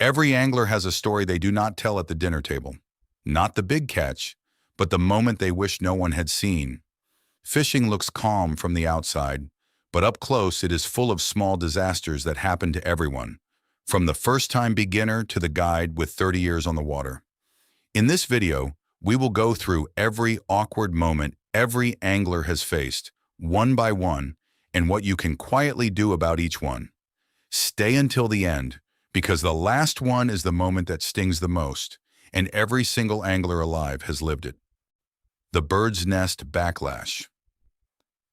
Every angler has a story they do not tell at the dinner table. Not the big catch, but the moment they wish no one had seen. Fishing looks calm from the outside, but up close it is full of small disasters that happen to everyone, from the first-time beginner to the guide with 30 years on the water. In this video, we will go through every awkward moment every angler has faced, one by one, and what you can quietly do about each one. Stay until the end, because the last one is the moment that stings the most, and every single angler alive has lived it. The bird's nest backlash.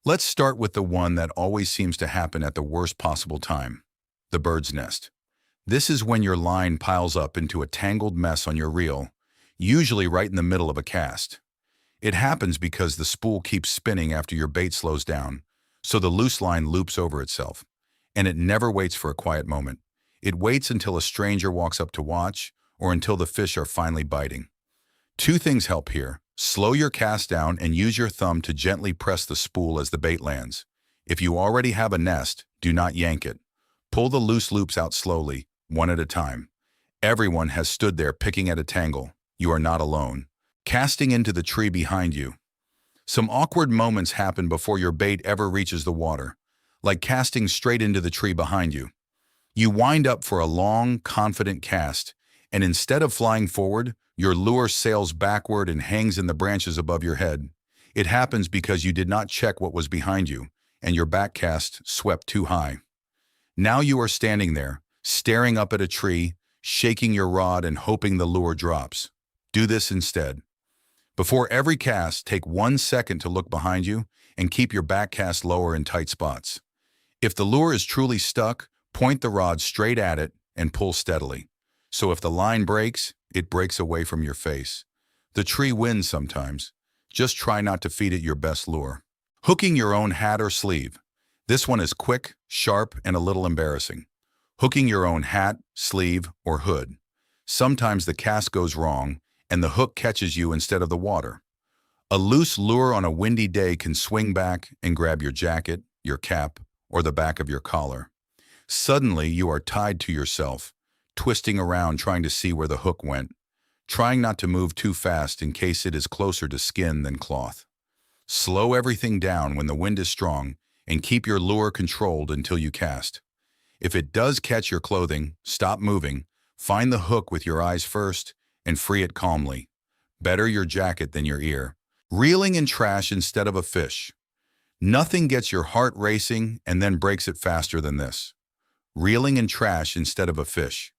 Let's start with the one that always seems to happen at the worst possible time, the bird's nest. This is when your line piles up into a tangled mess on your reel, usually right in the middle of a cast. It happens because the spool keeps spinning after your bait slows down, so the loose line loops over itself, and it never waits for a quiet moment. It waits until a stranger walks up to watch, or until the fish are finally biting. Two things help here. Slow your cast down and use your thumb to gently press the spool as the bait lands. If you already have a nest, do not yank it. Pull the loose loops out slowly, one at a time. Everyone has stood there picking at a tangle. You are not alone. Casting into the tree behind you. Some awkward moments happen before your bait ever reaches the water, like casting straight into the tree behind you. You wind up for a long, confident cast, and instead of flying forward, your lure sails backward and hangs in the branches above your head. It happens because you did not check what was behind you, and your back cast swept too high. Now you are standing there, staring up at a tree, shaking your rod and hoping the lure drops. Do this instead. Before every cast, take 1 second to look behind you and keep your back cast lower in tight spots. If the lure is truly stuck, point the rod straight at it and pull steadily. So if the line breaks, it breaks away from your face. The tree wins sometimes. Just try not to feed it your best lure. Hooking your own hat or sleeve. This one is quick, sharp, and a little embarrassing. Hooking your own hat, sleeve, or hood. Sometimes the cast goes wrong, and the hook catches you instead of the water. A loose lure on a windy day can swing back and grab your jacket, your cap, or the back of your collar. Suddenly, you are tied to yourself, twisting around trying to see where the hook went, trying not to move too fast in case it is closer to skin than cloth. Slow everything down when the wind is strong and keep your lure controlled until you cast. If it does catch your clothing, stop moving, find the hook with your eyes first, and free it calmly. Better your jacket than your ear. Reeling in trash instead of a fish. Nothing gets your heart racing and then breaks it faster than this. Reeling in trash instead of a fish.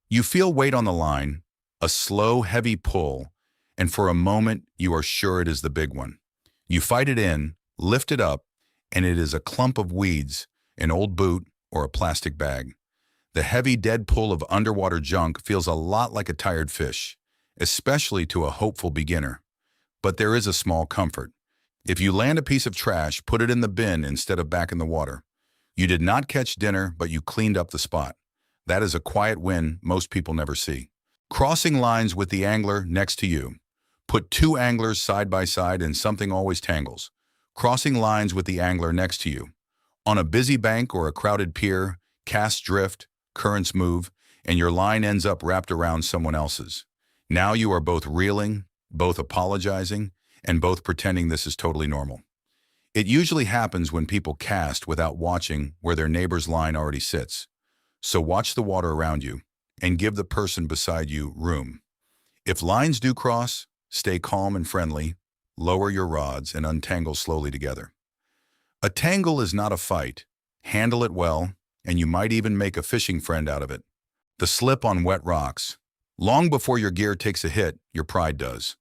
You feel weight on the line, a slow, heavy pull, and for a moment you are sure it is the big one. You fight it in, lift it up, and it is a clump of weeds, an old boot, or a plastic bag. The heavy dead pull of underwater junk feels a lot like a tired fish, especially to a hopeful beginner. But there is a small comfort. If you land a piece of trash, put it in the bin instead of back in the water. You did not catch dinner, but you cleaned up the spot. That is a quiet win most people never see. Crossing lines with the angler next to you. Put two anglers side by side and something always tangles. Crossing lines with the angler next to you. On a busy bank or a crowded pier, casts drift, currents move, and your line ends up wrapped around someone else's. Now you are both reeling, both apologizing, and both pretending this is totally normal. It usually happens when people cast without watching where their neighbor's line already sits. So watch the water around you and give the person beside you room. If lines do cross, stay calm and friendly, lower your rods and untangle slowly together. A tangle is not a fight. Handle it well, and you might even make a fishing friend out of it. The slip on wet rocks. Long before your gear takes a hit, your pride does.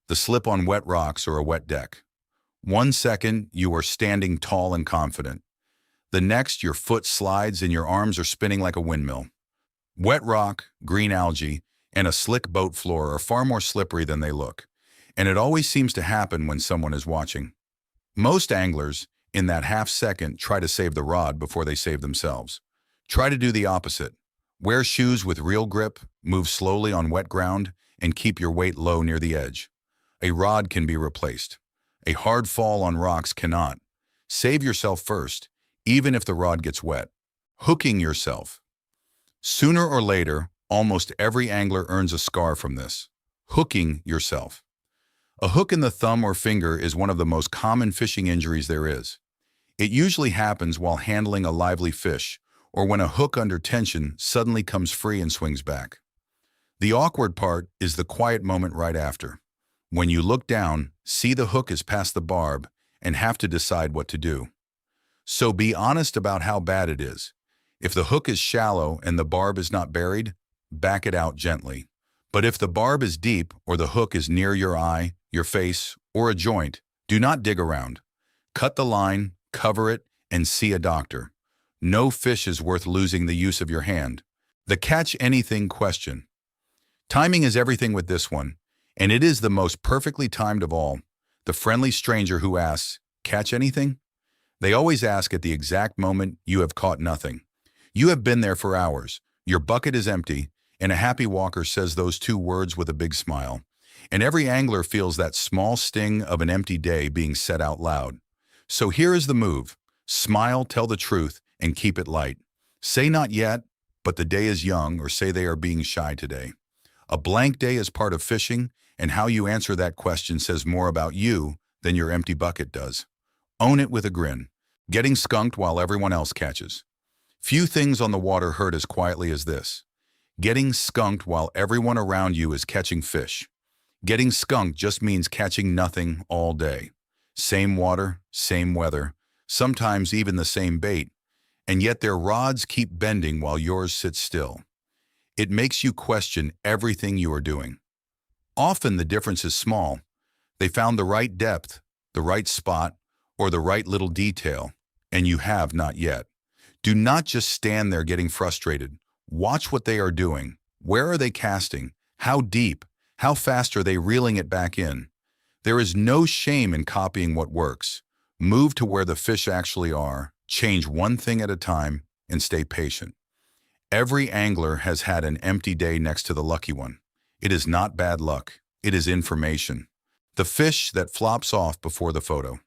The slip on wet rocks or a wet deck. 1 second, you are standing tall and confident. The next, your foot slides and your arms are spinning like a windmill. Wet rock, green algae, and a slick boat floor are far more slippery than they look, and it always seems to happen when someone is watching. Most anglers, in that half second, try to save the rod before they save themselves. Try to do the opposite. Wear shoes with real grip, move slowly on wet ground, and keep your weight low near the edge. A rod can be replaced. A hard fall on rocks cannot. Save yourself first, even if the rod gets wet. Hooking yourself. Sooner or later, Almost every angler earns a scar from this. Hooking yourself. A hook in the thumb or finger is one of the most common fishing injuries there is. It usually happens while handling a lively fish, or when a hook under tension suddenly comes free and swings back. The awkward part is the quiet moment right after. When you look down, see the hook is past the barb, and have to decide what to do. So be honest about how bad it is. If the hook is shallow and the barb is not buried, back it out gently. But if the barb is deep or the hook is near your eye, your face, or a joint, do not dig around. Cut the line, cover it, and see a doctor. No fish is worth losing the use of your hand. The catch anything question. Timing is everything with this one, and it is the most perfectly timed of all. The friendly stranger who asks, "Catch anything?" They always ask at the exact moment you have caught nothing. You have been there for hours, your bucket is empty, and a happy walker says those two words with a big smile. And every angler feels that small sting of an empty day being said out loud. So here is the move. Smile, tell the truth, and keep it light. Say not yet, but the day is young, or say they are being shy today. A blank day is part of fishing, and how you answer that question says more about you than your empty bucket does. Own it with a grin. Getting skunked while everyone else catches. Few things on the water hurt as quietly as this. Getting skunked while everyone around you is catching fish. Getting skunked just means catching nothing all day. Same water, same weather, sometimes even the same bait, and yet their rods keep bending while yours sits still. It makes you question everything you are doing. Often the difference is small. They found the right depth, the right spot, or the right little detail, and you have not yet. Do not just stand there getting frustrated. Watch what they are doing. Where are they casting? How deep? How fast are they reeling it back in? There is no shame in copying what works. Move to where the fish actually are, change one thing at a time, and stay patient. Every angler has had an empty day next to the lucky one. It is not bad luck. It is information. The fish that flops off before the photo.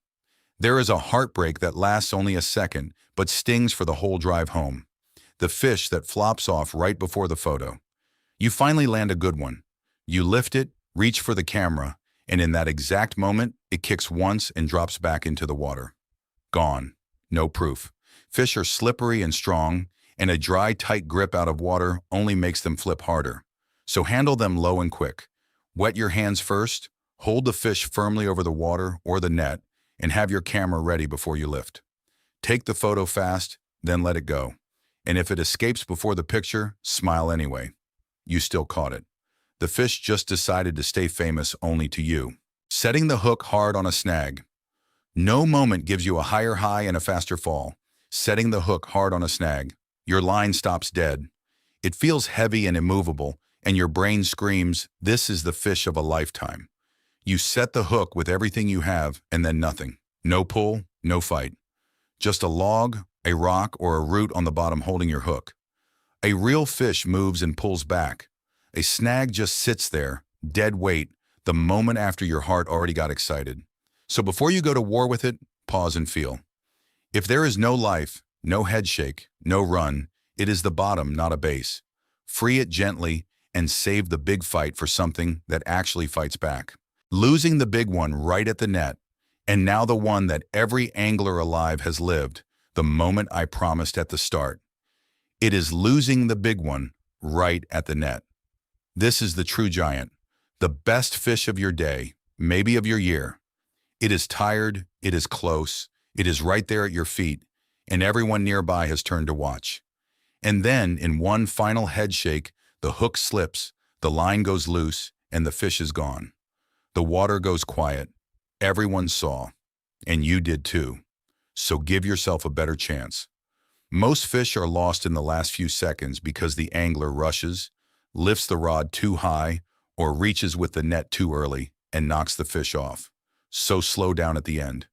There is a heartbreak that lasts only a second, but stings for the whole drive home. The fish that flops off right before the photo. You finally land a good one. You lift it, reach for the camera, and in that exact moment, it kicks once and drops back into the water. Gone. No proof. Fish are slippery and strong, and a dry, tight grip out of water only makes them flip harder. So handle them low and quick. Wet your hands first, hold the fish firmly over the water or the net, and have your camera ready before you lift. Take the photo fast, then let it go. And if it escapes before the picture, smile anyway. You still caught it. The fish just decided to stay famous only to you. Setting the hook hard on a snag. No moment gives you a higher high and a faster fall. Setting the hook hard on a snag. Your line stops dead. It feels heavy and immovable, and your brain screams, "This is the fish of a lifetime." You set the hook with everything you have, and then nothing. No pull, no fight. Just a log, a rock, or a root on the bottom holding your hook. A real fish moves and pulls back. A snag just sits there, dead weight, the moment after your heart already got excited. So before you go to war with it, pause and feel. If there is no life, no head shake, no run, it is the bottom, not a base. Free it gently and save the big fight for something that actually fights back. Losing the big one right at the net, and now the one that every angler alive has lived, the moment I promised at the start. It is losing the big one right at the net. This is the true giant, the best fish of your day, maybe of your year. It is tired, it is close, it is right there at your feet, and everyone nearby has turned to watch. And then, in one final head shake, the hook slips, the line goes loose, and the fish is gone. The water goes quiet. Everyone saw, and you did too. So give yourself a better chance. Most fish are lost in the last few seconds because the angler rushes, lifts the rod too high, or reaches with the net too early and knocks the fish off. So slow down at the end.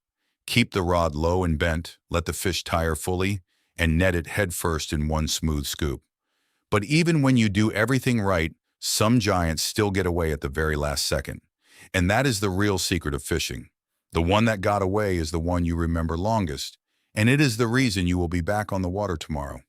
Keep the rod low and bent, let the fish tire fully, and net it head first in one smooth scoop. But even when you do everything right, some giants still get away at the very last second. And that is the real secret of fishing. The one that got away is the one you remember longest, and it is the reason you will be back on the water tomorrow.